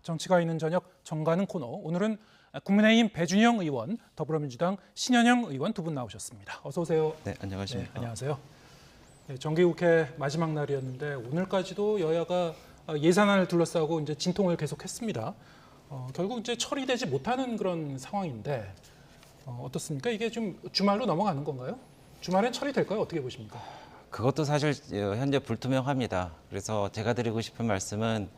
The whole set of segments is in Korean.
정치가 있는 저녁 정가는 코너. 오늘은 국민의힘 배준영 의원, 더불어민주당 신현영 의원 두 분 나오셨습니다. 어서 오세요. 네, 안녕하십니까. 네, 안녕하세요. 네, 정기국회 마지막 날이었는데 오늘까지도 여야가 예산안을 둘러싸고 이제 진통을 계속했습니다. 결국 이제 처리되지 못하는 그런 상황인데 어떻습니까? 이게 좀 주말로 넘어가는 건가요? 주말엔 처리될까요? 어떻게 보십니까? 그것도 사실 현재 불투명합니다. 그래서 제가 드리고 싶은 말씀은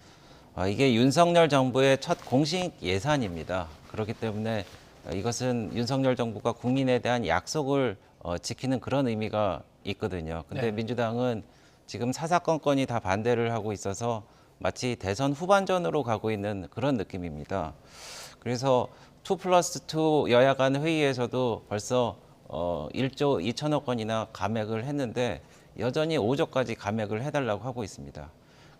이게 윤석열 정부의 첫 공식 예산입니다. 그렇기 때문에 이것은 윤석열 정부가 국민에 대한 약속을 지키는 그런 의미가 있거든요. 근데 네. 민주당은 지금 사사건건이 다 반대를 하고 있어서 마치 대선 후반전으로 가고 있는 그런 느낌입니다. 그래서 2+2 여야 간 회의에서도 벌써 1조 2천억 원이나 감액을 했는데 여전히 5조까지 감액을 해달라고 하고 있습니다.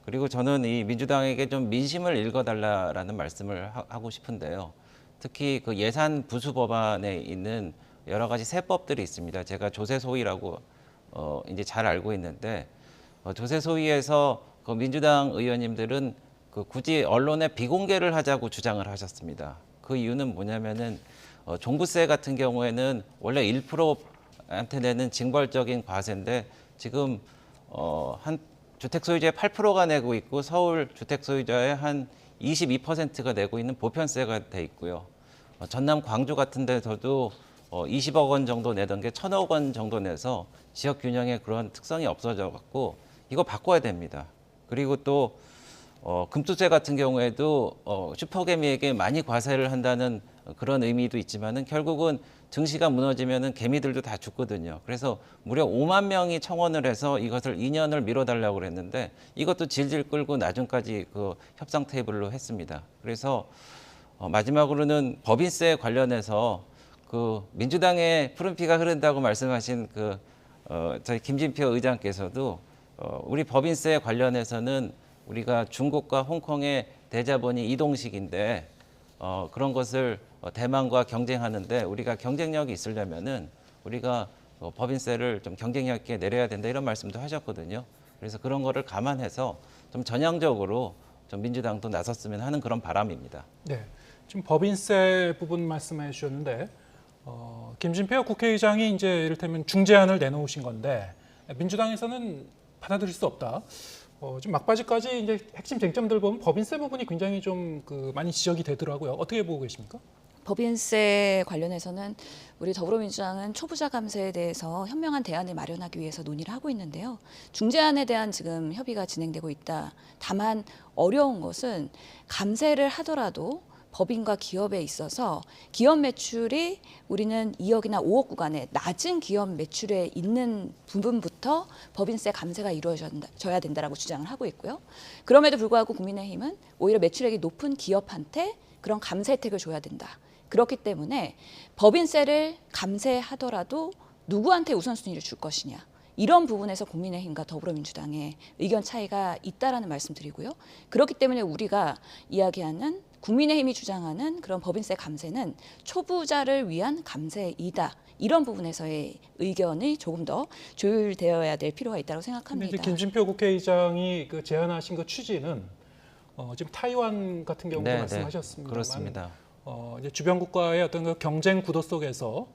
그리고 저는 이 민주당에게 좀 민심을 읽어달라라는 말씀을 하고 싶은데요. 특히 그 예산 부수 법안에 있는 여러 가지 세법들이 있습니다. 제가 조세소위라고 이제 잘 알고 있는데 조세소위에서 그 민주당 의원님들은 그 굳이 언론에 비공개를 하자고 주장을 하셨습니다. 그 이유는 뭐냐면은 종부세 같은 경우에는 원래 1%한테 내는 징벌적인 과세인데 지금 한 주택 소유자의 8%가 내고 있고 서울 주택 소유자의 한 22%가 내고 있는 보편세가 돼 있고요. 전남 광주 같은 데서도 20억 원 정도 내던 게 1,000억 원 정도 내서 지역 균형의 그런 특성이 없어져 갖고 이거 바꿔야 됩니다. 그리고 또 금투세 같은 경우에도 슈퍼개미에게 많이 과세를 한다는 그런 의미도 있지만은 결국은 증시가 무너지면은 개미들도 다 죽거든요. 그래서 무려 5만 명이 청원을 해서 이것을 2년을 미뤄달라고 그랬는데 이것도 질질 끌고 나중까지 그 협상 테이블로 했습니다. 그래서 마지막으로는 법인세 관련해서 그 민주당의 푸른피가 흐른다고 말씀하신 그 저희 김진표 의장께서도 우리 법인세 관련해서는 우리가 중국과 홍콩의 대자본이 이동식인데 그런 것을 대만과 경쟁하는데 우리가 경쟁력이 있으려면은 우리가 법인세를 좀 경쟁력 있게 내려야 된다 이런 말씀도 하셨거든요. 그래서 그런 거를 감안해서 좀 전향적으로 좀 민주당도 나섰으면 하는 그런 바람입니다. 네, 지금 법인세 부분 말씀해 주셨는데 김진표 국회의장이 이제 이를테면 중재안을 내놓으신 건데 민주당에서는 받아들일 수 없다. 지금 막바지까지 이제 핵심 쟁점들 보면 법인세 부분이 굉장히 좀 많이 지적이 되더라고요. 어떻게 보고 계십니까? 법인세 관련해서는 우리 더불어민주당은 초부자 감세에 대해서 현명한 대안을 마련하기 위해서 논의를 하고 있는데요. 중재안에 대한 지금 협의가 진행되고 있다. 다만 어려운 것은 감세를 하더라도 법인과 기업에 있어서 기업 매출이 우리는 2억이나 5억 구간에 낮은 기업 매출에 있는 부분부터 법인세 감세가 이루어져야 된다라고 주장을 하고 있고요. 그럼에도 불구하고 국민의힘은 오히려 매출액이 높은 기업한테 그런 감세 혜택을 줘야 된다. 그렇기 때문에 법인세를 감세하더라도 누구한테 우선순위를 줄 것이냐. 이런 부분에서 국민의힘과 더불어민주당의 의견 차이가 있다라는 말씀드리고요. 그렇기 때문에 우리가 이야기하는 국민의힘이 주장하는 그런 법인세 감세는 초부자를 위한 감세이다. 이런 부분에서의 의견이 조금 더 조율되어야 될 필요가 있다고 생각합니다. 이제 김진표 국회의장이 제안하신 그 취지는 지금 타이완 같은 경우도 네, 말씀하셨습니다만 그렇습니다. 이제 주변 국가의 어떤 그 경쟁 구도 속에서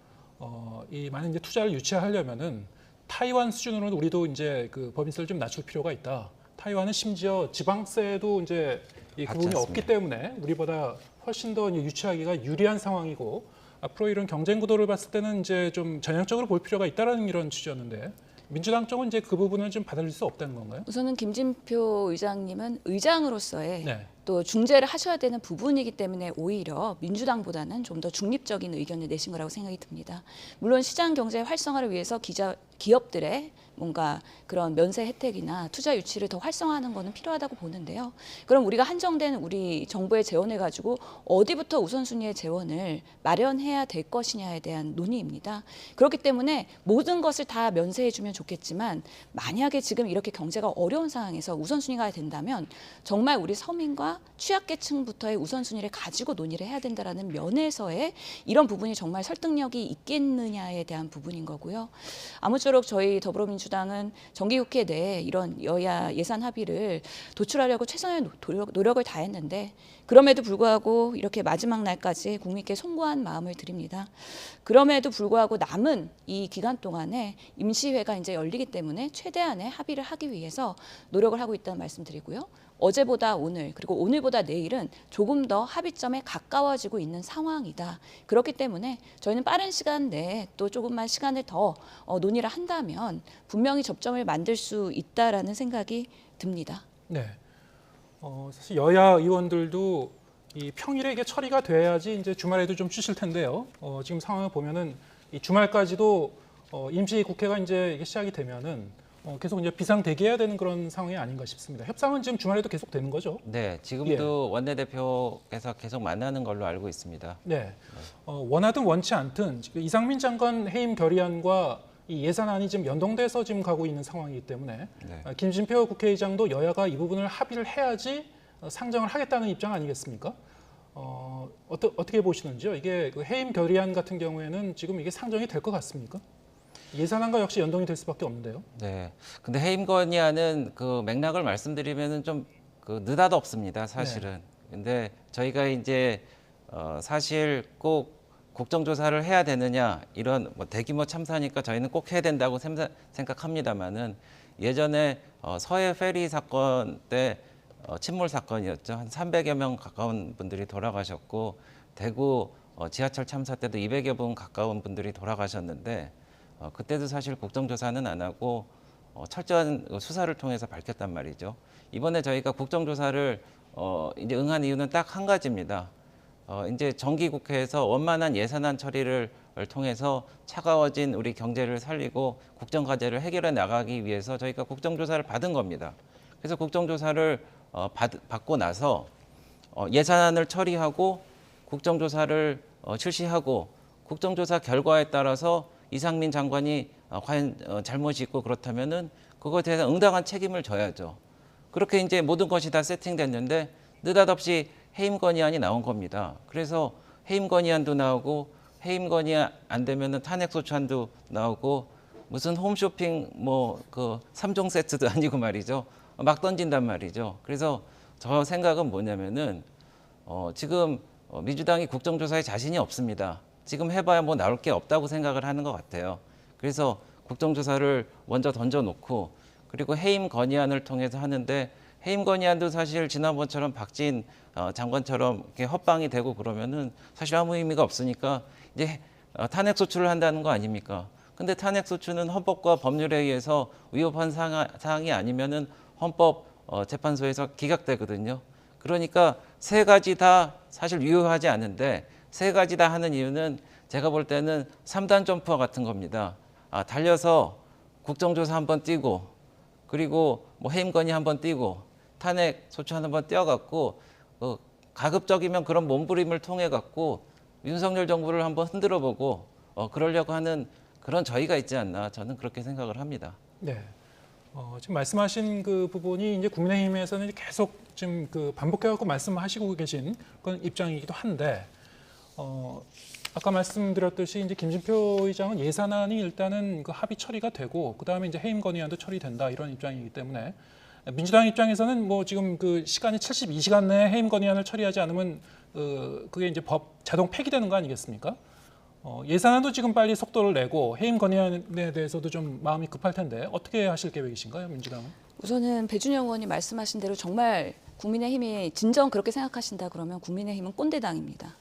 이 많은 이제 투자를 유치하려면은 타이완 수준으로는 우리도 이제 그 법인세를 좀 낮출 필요가 있다. 타이완은 심지어 지방세도 이제 이 부분이 없기 때문에 우리보다 훨씬 더 유치하기가 유리한 상황이고 앞으로 이런 경쟁 구도를 봤을 때는 이제 좀 전향적으로 볼 필요가 있다라는 이런 취지였는데 민주당 쪽은 이제 그 부분을 좀 받아들일 수 없다는 건가요? 우선은 김진표 의장님은 의장으로서의 네. 또 중재를 하셔야 되는 부분이기 때문에 오히려 민주당보다는 좀 더 중립적인 의견을 내신 거라고 생각이 듭니다. 물론 시장 경제 활성화를 위해서 기업들의 뭔가 그런 면세 혜택이나 투자 유치를 더 활성화하는 것은 필요하다고 보는데요. 그럼 우리가 한정된 우리 정부의 재원을 가지고 어디부터 우선순위의 재원을 마련해야 될 것이냐에 대한 논의입니다. 그렇기 때문에 모든 것을 다 면세해 주면 좋겠지만 만약에 지금 이렇게 경제가 어려운 상황에서 우선순위가 된다면 정말 우리 서민과 계층과 취약계층부터의 우선순위를 가지고 논의를 해야 된다라는 면에서의 이런 부분이 정말 설득력이 있겠느냐에 대한 부분인 거고요. 아무쪼록 저희 더불어민주당은 정기국회 내에 이런 여야 예산 합의를 도출하려고 최선의 노력을 다했는데 그럼에도 불구하고 이렇게 마지막 날까지 국민께 송구한 마음을 드립니다. 그럼에도 불구하고 남은 이 기간 동안에 임시회가 이제 열리기 때문에 최대한의 합의를 하기 위해서 노력을 하고 있다는 말씀드리고요. 어제보다 오늘 그리고 오늘보다 내일은 조금 더 합의점에 가까워지고 있는 상황이다. 그렇기 때문에 저희는 빠른 시간 내에 또 조금만 시간을 더 논의를 한다면 분명히 접점을 만들 수 있다라는 생각이 듭니다. 네. 사실 여야 의원들도 이 평일에 이게 처리가 돼야지 이제 주말에도 좀 쉬실 텐데요. 지금 상황을 보면은 이 주말까지도 임시 국회가 이제 이게 시작이 되면은 계속 이제 비상 대기해야 되는 그런 상황이 아닌가 싶습니다. 협상은 지금 주말에도 계속 되는 거죠? 네, 지금도 원내대표께서 계속 만나는 걸로 알고 있습니다. 네. 원하든 원치 않든 지금 이상민 장관 해임 결의안과 이 예산안이 지금 연동돼서 지금 가고 있는 상황이기 때문에 네. 김진표 국회의장도 여야가 이 부분을 합의를 해야지 상정을 하겠다는 입장 아니겠습니까? 어떻게 보시는지요? 이게 그 해임 결의안 같은 경우에는 지금 이게 상정이 될 것 같습니까? 예산안과 역시 연동이 될 수밖에 없는데요. 네. 근데 해임 건의안은 그 맥락을 말씀드리면은 좀 그 느닷없습니다, 사실은. 근데 저희가 이제 사실 꼭 국정조사를 해야 되느냐 이런 뭐 대규모 참사니까 저희는 꼭 해야 된다고 생각합니다만은 예전에 서해 페리 사건 때 침몰 사건이었죠. 한 300여 명 가까운 분들이 돌아가셨고 대구 지하철 참사 때도 200여 분 가까운 분들이 돌아가셨는데 그때도 사실 국정조사는 안 하고 철저한 수사를 통해서 밝혔단 말이죠. 이번에 저희가 국정조사를 이제 응한 이유는 딱 한 가지입니다. 이제 정기국회에서 원만한 예산안 처리를 통해서 차가워진 우리 경제를 살리고 국정과제를 해결해 나가기 위해서 저희가 국정조사를 받은 겁니다. 그래서 국정조사를 받고 나서 예산안을 처리하고 국정조사를 실시하고 국정조사 결과에 따라서 이상민 장관이 과연 잘못이 있고 그렇다면은 그것에 대해서 응당한 책임을 져야죠. 그렇게 이제 모든 것이 다 세팅됐는데 느닷없이 해임 건의안이 나온 겁니다. 그래서 해임 건의안도 나오고 해임 건의 안 되면은 탄핵 소추안도 나오고 무슨 홈쇼핑 뭐 그 3종 세트도 아니고 말이죠. 막 던진단 말이죠. 그래서 저 생각은 뭐냐면은 지금 민주당이 국정조사에 자신이 없습니다. 지금 해봐야 뭐 나올 게 없다고 생각을 하는 것 같아요. 그래서 국정조사를 먼저 던져놓고 그리고 해임 건의안을 통해서 하는데 해임 건의안도 사실 지난번처럼 박진 장관처럼 이렇게 헛방이 되고 그러면은 사실 아무 의미가 없으니까 이제 탄핵 소추를 한다는 거 아닙니까? 근데 탄핵 소추는 헌법과 법률에 의해서 위법한 사항이 아니면은 헌법 재판소에서 기각되거든요. 그러니까 세 가지 다 사실 유효하지 않은데 세 가지 다 하는 이유는 제가 볼 때는 3단 점프와 같은 겁니다. 달려서 국정조사 한번 뛰고 그리고 뭐 해임 건의 한번 뛰고 탄핵 소추 한번 띄어갖고 가급적이면 그런 몸부림을 통해 갖고 윤석열 정부를 한번 흔들어보고 그러려고 하는 그런 저희가 있지 않나 저는 그렇게 생각을 합니다. 네. 지금 말씀하신 그 부분이 이제 국민의힘에서는 계속 지금 그 반복해갖고 말씀하시고 계신 그런 입장이기도 한데, 아까 말씀드렸듯이 이제 김진표 의장은 예산안이 일단은 그 합의 처리가 되고 그 다음에 이제 해임 건의안도 처리된다 이런 입장이기 때문에 민주당 입장에서는 뭐 지금 그 시간이 72시간 내에 해임 건의안을 처리하지 않으면 그게 이제 법 자동 폐기되는 거 아니겠습니까? 예산안도 지금 빨리 속도를 내고 해임 건의안에 대해서도 좀 마음이 급할 텐데 어떻게 하실 계획이신가요, 민주당은? 우선은 배준영 의원이 말씀하신 대로 정말 국민의힘이 진정 그렇게 생각하신다 그러면 국민의힘은 꼰대당입니다.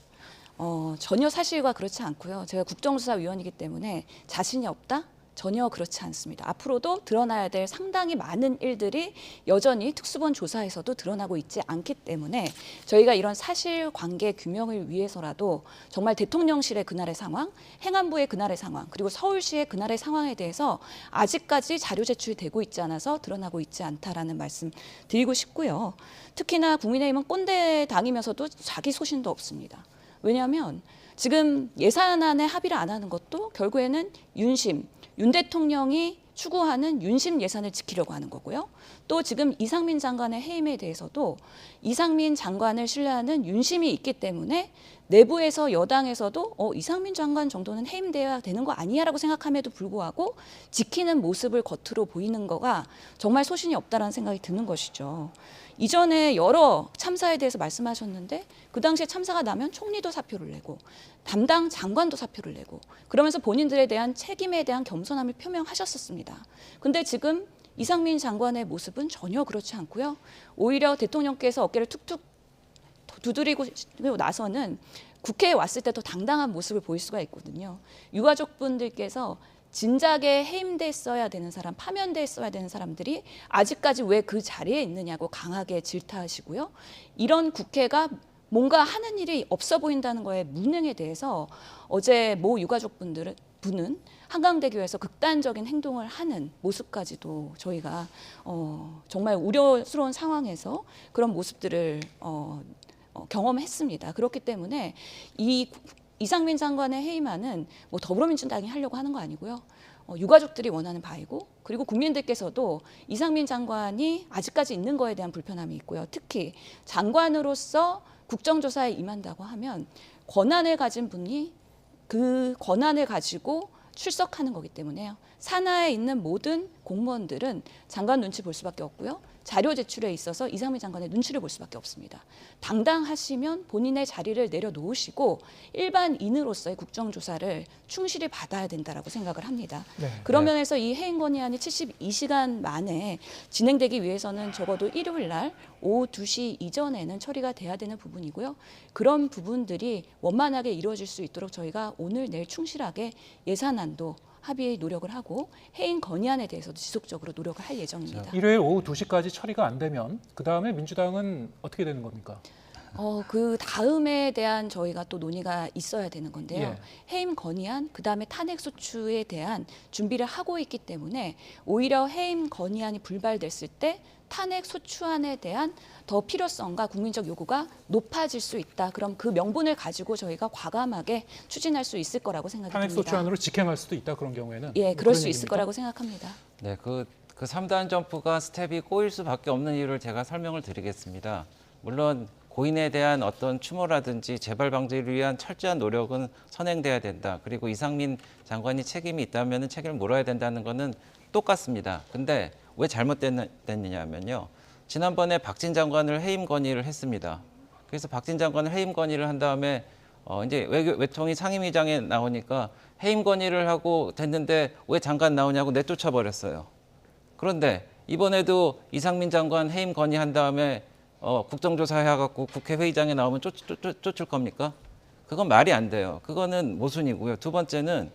전혀 사실과 그렇지 않고요. 제가 국정조사위원이기 때문에 자신이 없다? 전혀 그렇지 않습니다. 앞으로도 드러나야 될 상당히 많은 일들이 여전히 특수본 조사에서도 드러나고 있지 않기 때문에 저희가 이런 사실관계 규명을 위해서라도 정말 대통령실의 그날의 상황, 행안부의 그날의 상황, 그리고 서울시의 그날의 상황에 대해서 아직까지 자료 제출이 되고 있지 않아서 드러나고 있지 않다라는 말씀 드리고 싶고요. 특히나 국민의힘은 꼰대당이면서도 자기 소신도 없습니다. 왜냐하면 지금 예산안에 합의를 안 하는 것도 결국에는 윤 대통령이 추구하는 윤심 예산을 지키려고 하는 거고요. 또 지금 이상민 장관의 해임에 대해서도 이상민 장관을 신뢰하는 윤심이 있기 때문에 내부에서 여당에서도 이상민 장관 정도는 해임돼야 되는 거 아니야라고 생각함에도 불구하고 지키는 모습을 겉으로 보이는 거가 정말 소신이 없다라는 생각이 드는 것이죠. 이전에 여러 참사에 대해서 말씀하셨는데 그 당시에 참사가 나면 총리도 사표를 내고 담당 장관도 사표를 내고 그러면서 본인들에 대한 책임에 대한 겸손함을 표명하셨었습니다. 근데 지금 이상민 장관의 모습은 전혀 그렇지 않고요. 오히려 대통령께서 어깨를 툭툭 두드리고 나서는 국회에 왔을 때 더 당당한 모습을 보일 수가 있거든요. 유가족분들께서 진작에 해임됐어야 되는 사람, 파면됐어야 되는 사람들이 아직까지 왜 그 자리에 있느냐고 강하게 질타하시고요. 이런 국회가 뭔가 하는 일이 없어 보인다는 거에 무능에 대해서 어제 모 유가족분은 한강대교에서 극단적인 행동을 하는 모습까지도 저희가 정말 우려스러운 상황에서 그런 모습들을 경험했습니다. 그렇기 때문에 이상민 장관의 해임안은 뭐 더불어민주당이 하려고 하는 거 아니고요. 유가족들이 원하는 바이고 그리고 국민들께서도 이상민 장관이 아직까지 있는 거에 대한 불편함이 있고요. 특히 장관으로서 국정조사에 임한다고 하면 권한을 가진 분이 그 권한을 가지고 출석하는 거기 때문에요. 산하에 있는 모든 공무원들은 장관 눈치 볼 수밖에 없고요. 자료 제출에 있어서 이상민 장관의 눈치를 볼 수밖에 없습니다. 당당하시면 본인의 자리를 내려놓으시고 일반인으로서의 국정조사를 충실히 받아야 된다라고 생각을 합니다. 네. 그런 면에서 이 해임 건의안이 72시간 만에 진행되기 위해서는 적어도 일요일 날 오후 2시 이전에는 처리가 돼야 되는 부분이고요. 그런 부분들이 원만하게 이루어질 수 있도록 저희가 오늘 내일 충실하게 예산안도 합의의 노력을 하고 해임 건의안에 대해서도 지속적으로 노력을 할 예정입니다. 일요일 오후 2시까지 처리가 안 되면 그 다음에 민주당은 어떻게 되는 겁니까? 그 다음에 대한 저희가 또 논의가 있어야 되는 건데요. 예. 해임 건의안, 그 다음에 탄핵 소추에 대한 준비를 하고 있기 때문에 오히려 해임 건의안이 불발됐을 때 탄핵 소추안에 대한 더 필요성과 국민적 요구가 높아질 수 있다. 그럼 그 명분을 가지고 저희가 과감하게 추진할 수 있을 거라고 생각이 탄핵 듭니다. 소추안으로 직행할 수도 있다 그런 경우에는. 예, 뭐 그럴 그런 수 있을 얘기입니까? 거라고 생각합니다. 네, 그 3단 점프가 스텝이 꼬일 수밖에 없는 이유를 제가 설명을 드리겠습니다. 물론 고인에 대한 어떤 추모라든지 재발 방지를 위한 철저한 노력은 선행돼야 된다. 그리고 이상민 장관이 책임이 있다면 책임을 물어야 된다는 것은 똑같습니다. 근데 왜 잘못됐느냐면요. 지난번에 박진 장관을 해임 건의를 했습니다. 그래서 박진 장관을 해임 건의를 한 다음에 이제 외통위 상임위장에 나오니까 해임 건의를 하고 됐는데 왜 장관 나오냐고 내쫓아 버렸어요. 그런데 이번에도 이상민 장관 해임 건의한 다음에 국정조사 해갖고 국회 회의장에 나오면 쫓을 겁니까? 그건 말이 안 돼요. 그거는 모순이고요. 두 번째는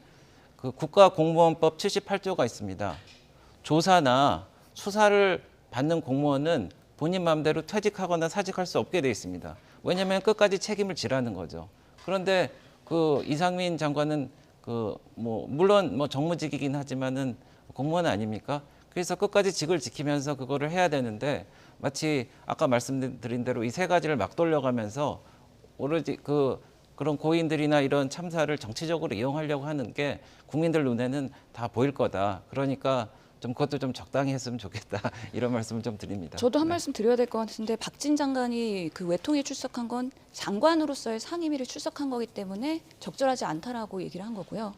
그 국가공무원법 78조가 있습니다. 조사나 수사를 받는 공무원은 본인 마음대로 퇴직하거나 사직할 수 없게 돼 있습니다. 왜냐하면 끝까지 책임을 지라는 거죠. 그런데 그 이상민 장관은 물론 정무직이긴 하지만은 공무원 아닙니까? 그래서 끝까지 직을 지키면서 그거를 해야 되는데 마치 아까 말씀드린 대로 이 세 가지를 막 돌려가면서 오로지 그런 고인들이나 이런 참사를 정치적으로 이용하려고 하는 게 국민들 눈에는 다 보일 거다. 그러니까 그것도 좀 적당히 했으면 좋겠다. 이런 말씀을 좀 드립니다. 저도 한 말씀 드려야 될 것 같은데 박진 장관이 그 외통위에 출석한 건 장관으로서의 상임위를 출석한 거기 때문에 적절하지 않다라고 얘기를 한 거고요.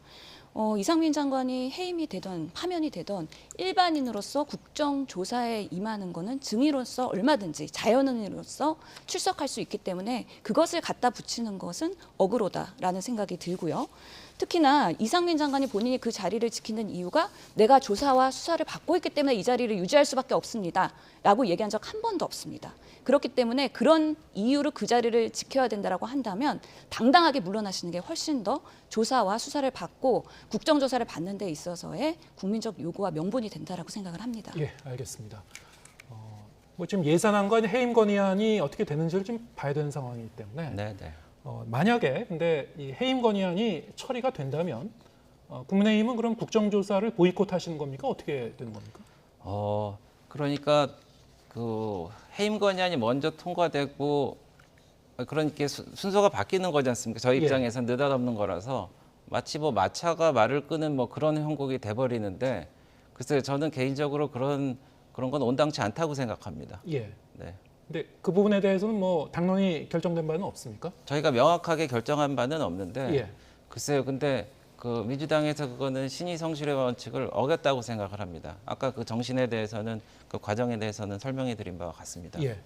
이상민 장관이 해임이 되던 파면이 되던 일반인으로서 국정조사에 임하는 거는 증인으로서 얼마든지 자연인으로서 출석할 수 있기 때문에 그것을 갖다 붙이는 것은 억울하다라는 생각이 들고요. 특히나 이상민 장관이 본인이 그 자리를 지키는 이유가 내가 조사와 수사를 받고 있기 때문에 이 자리를 유지할 수밖에 없습니다. 라고 얘기한 적 한 번도 없습니다. 그렇기 때문에 그런 이유로 그 자리를 지켜야 된다고 한다면 당당하게 물러나시는 게 훨씬 더 조사와 수사를 받고 국정조사를 받는 데 있어서의 국민적 요구와 명분이 된다라고 생각을 합니다. 예, 알겠습니다. 뭐 지금 예산안과 해임 건의안이 어떻게 되는지를 좀 봐야 되는 상황이기 때문에 네. 만약에 근데 이 해임 건의안이 처리가 된다면 국민의힘은 그럼 국정조사를 보이콧하시는 겁니까? 어떻게 되는 겁니까? 그러니까 그 해임 건의안이 먼저 통과되고 그러니까 순서가 바뀌는 거지 않습니까? 저희 입장에서는 느닷없는 거라서 마치 마차가 말을 끄는 그런 형국이 돼버리는데 글쎄요, 저는 개인적으로 그런 건 온당치 않다고 생각합니다. 예. 네. 근데 그 부분에 대해서는 뭐 당론이 결정된 바는 없습니까? 저희가 명확하게 결정한 바는 없는데 예. 글쎄요, 근데 그 민주당에서 그거는 신의성실의 원칙을 어겼다고 생각을 합니다. 아까 그 정신에 대해서는 그 과정에 대해서는 설명해 드린 바와 같습니다. 예.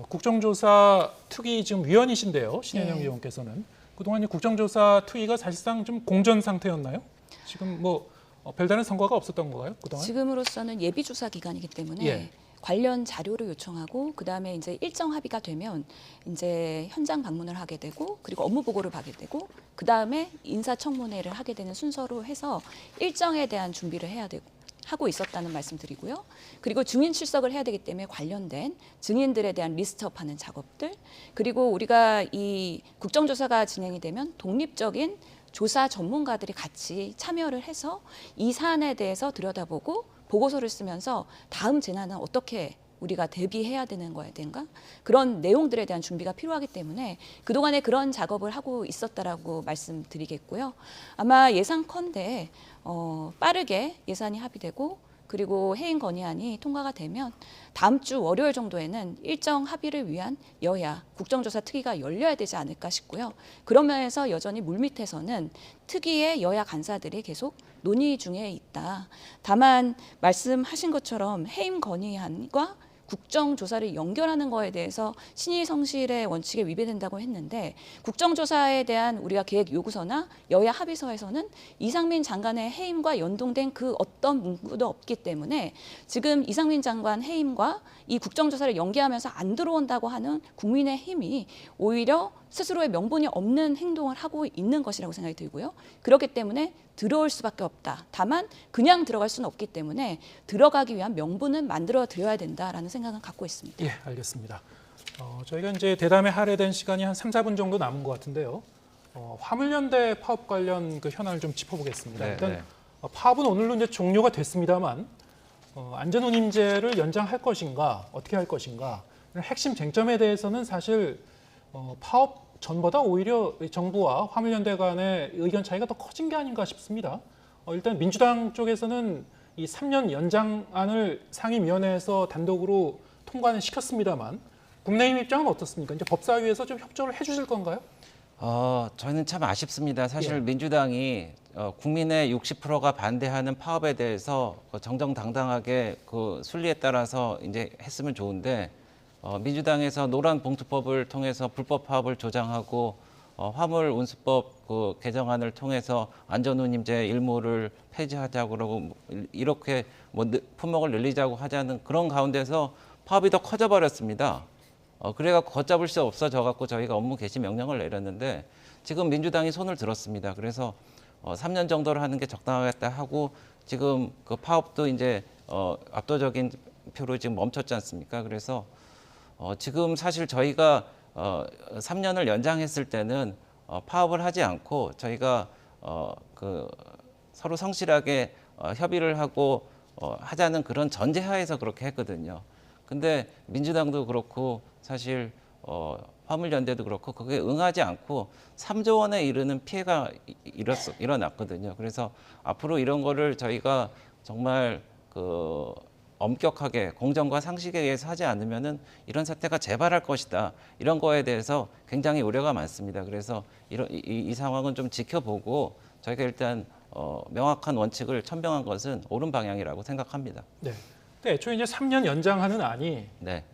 국정조사 특위 지금 위원이신데요, 신현영 네. 의원께서는 그동안 이 국정조사 특위가 사실상 좀 공전 상태였나요? 지금 뭐 별다른 성과가 없었던 건가요? 그동안? 지금으로서는 예비 조사 기간이기 때문에 예. 관련 자료를 요청하고 그다음에 이제 일정 합의가 되면 이제 현장 방문을 하게 되고 그리고 업무 보고를 받게 되고 그다음에 인사청문회를 하게 되는 순서로 해서 일정에 대한 준비를 해야 되고 하고 있었다는 말씀드리고요. 그리고 증인 출석을 해야 되기 때문에 관련된 증인들에 대한 리스트업하는 작업들 그리고 우리가 이 국정조사가 진행이 되면 독립적인 조사 전문가들이 같이 참여를 해서 이 사안에 대해서 들여다보고 보고서를 쓰면서 다음 재난은 어떻게 우리가 대비해야 되는 거에 대한가 그런 내용들에 대한 준비가 필요하기 때문에 그동안에 그런 작업을 하고 있었다라고 말씀드리겠고요. 아마 예상컨대 빠르게 예산이 합의되고 그리고 해임 건의안이 통과가 되면 다음 주 월요일 정도에는 일정 합의를 위한 여야 국정조사 특위가 열려야 되지 않을까 싶고요. 그런 면에서 여전히 물밑에서는 특위의 여야 간사들이 계속 논의 중에 있다. 다만 말씀하신 것처럼 해임 건의안과 국정조사를 연결하는 거에 대해서 신의성실의 원칙에 위배된다고 했는데 국정조사에 대한 우리가 계획 요구서나 여야 합의서에서는 이상민 장관의 해임과 연동된 그 어떤 문구도 없기 때문에 지금 이상민 장관 해임과 이 국정조사를 연계하면서 안 들어온다고 하는 국민의힘이 오히려 스스로의 명분이 없는 행동을 하고 있는 것이라고 생각이 들고요. 그렇기 때문에 들어올 수밖에 없다. 다만 그냥 들어갈 수는 없기 때문에 들어가기 위한 명분은 만들어 드려야 된다라는 생각은 갖고 있습니다. 예, 알겠습니다. 저희가 이제 대담에 할애된 시간이 한 3, 4분 정도 남은 것 같은데요. 화물연대 파업 관련 그 현안을 좀 짚어보겠습니다. 네, 일단 네. 파업은 오늘로 이제 종료가 됐습니다만 안전운임제를 연장할 것인가 어떻게 할 것인가 핵심 쟁점에 대해서는 사실 파업 전보다 오히려 정부와 화물연대 간의 의견 차이가 더 커진 게 아닌가 싶습니다. 일단 민주당 쪽에서는 이 3년 연장안을 상임위원회에서 단독으로 통과는 시켰습니다만 국민의힘 입장은 어떻습니까? 이제 법사위에서 좀 협조를 해주실 건가요? 저희는 참 아쉽습니다. 사실 예. 민주당이 국민의 60%가 반대하는 파업에 대해서 정정당당하게 그 순리에 따라서 이제 했으면 좋은데 민주당에서 노란 봉투법을 통해서 불법 파업을 조장하고 화물 운수법 그 개정안을 통해서 안전운임제 일부를 폐지하자고 그러고 이렇게 뭐 품목을 늘리자고 하자는 그런 가운데서 파업이 더 커져 버렸습니다. 그래갖고 걷잡을 수 없어져 갖고 저희가 업무 개시 명령을 내렸는데 지금 민주당이 손을 들었습니다. 그래서 3년 정도를 하는 게 적당하겠다 하고 지금 그 파업도 이제 압도적인 표로 지금 멈췄지 않습니까? 그래서 지금 사실 저희가 3년을 연장했을 때는 파업을 하지 않고 저희가 그 서로 성실하게 협의를 하고 하자는 그런 전제하에서 그렇게 했거든요. 근데 민주당도 그렇고 사실 화물연대도 그렇고 그게 응하지 않고 3조 원에 이르는 피해가 일어났거든요. 그래서 앞으로 이런 거를 저희가 정말 그 엄격하게 공정과 상식에 의해서 하지 않으면은 이런 사태가 재발할 것이다. 이런 거에 대해서 굉장히 우려가 많습니다. 그래서 이 상황은 좀 지켜보고 저희가 일단 명확한 원칙을 천명한 것은 옳은 방향이라고 생각합니다. 네. 근데 애초에 이제 3년 연장하는 안이 네,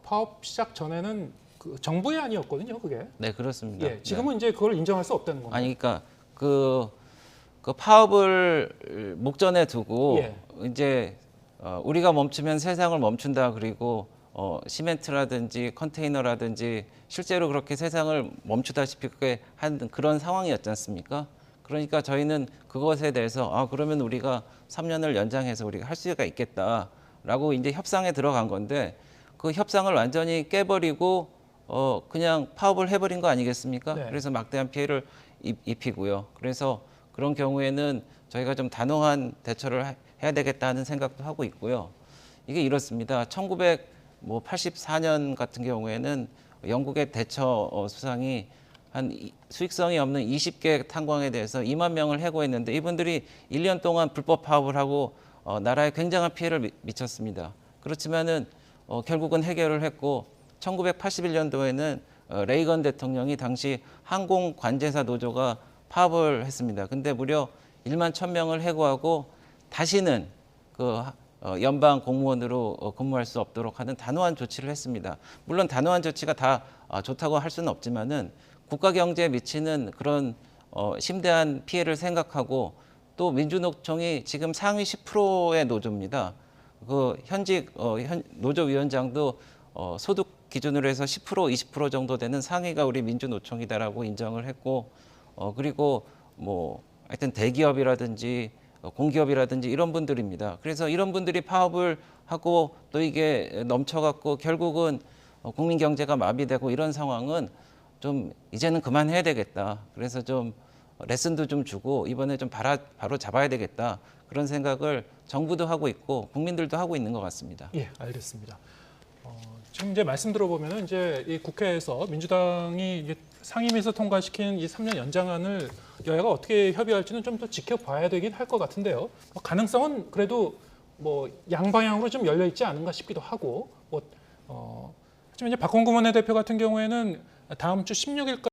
파업 시작 전에는 그 정부의 안이었거든요, 그게. 네 그렇습니다. 예, 지금은 이제 그걸 인정할 수 없다는 겁니다. 아니 그러니까 그 파업을 목전에 두고 예. 이제 우리가 멈추면 세상을 멈춘다. 그리고 시멘트라든지 컨테이너라든지 실제로 그렇게 세상을 멈추다시피 한 그런 상황이었지 않습니까? 그러니까 저희는 그것에 대해서 그러면 우리가 3년을 연장해서 우리가 할 수가 있겠다라고 이제 협상에 들어간 건데 그 협상을 완전히 깨버리고 그냥 파업을 해버린 거 아니겠습니까? 네. 그래서 막대한 피해를 입히고요. 그래서 그런 경우에는 저희가 좀 단호한 대처를 해야 되겠다는 생각도 하고 있고요. 이게 이렇습니다. 1984년 같은 경우에는 영국의 대처 수상이 한 수익성이 없는 20개 탄광에 대해서 2만 명을 해고했는데 이분들이 1년 동안 불법 파업을 하고 나라에 굉장한 피해를 미쳤습니다. 그렇지만은 결국은 해결을 했고 1981년도에는 레이건 대통령이 당시 항공관제사 노조가 파업을 했습니다. 근데 무려 1만 1,000명을 해고하고 다시는 그 연방 공무원으로 근무할 수 없도록 하는 단호한 조치를 했습니다. 물론 단호한 조치가 다 좋다고 할 수는 없지만은 국가 경제에 미치는 그런 심대한 피해를 생각하고 또 민주노총이 지금 상위 10%의 노조입니다. 그 현직 노조위원장도 소득 기준으로 해서 10% 20% 정도 되는 상위가 우리 민주노총이다라고 인정을 했고 그리고 뭐 하여튼 대기업이라든지 공기업이라든지 이런 분들입니다. 그래서 이런 분들이 파업을 하고 또 이게 넘쳐갖고 결국은 국민 경제가 마비되고 이런 상황은 좀 이제는 그만해야 되겠다. 그래서 좀 레슨도 좀 주고 이번에 좀 바로 잡아야 되겠다. 그런 생각을 정부도 하고 있고 국민들도 하고 있는 것 같습니다. 예, 알겠습니다. 지금 이제 말씀 들어보면은 이제 이 국회에서 민주당이 이게 상임위에서 통과시킨 이 3년 연장안을 여야가 어떻게 협의할지는 좀 더 지켜봐야 되긴 할 것 같은데요. 가능성은 그래도 뭐 양방향으로 좀 열려 있지 않은가 싶기도 하고. 하지만 이제 박홍근 원내대표 같은 경우에는 다음 주 16일까지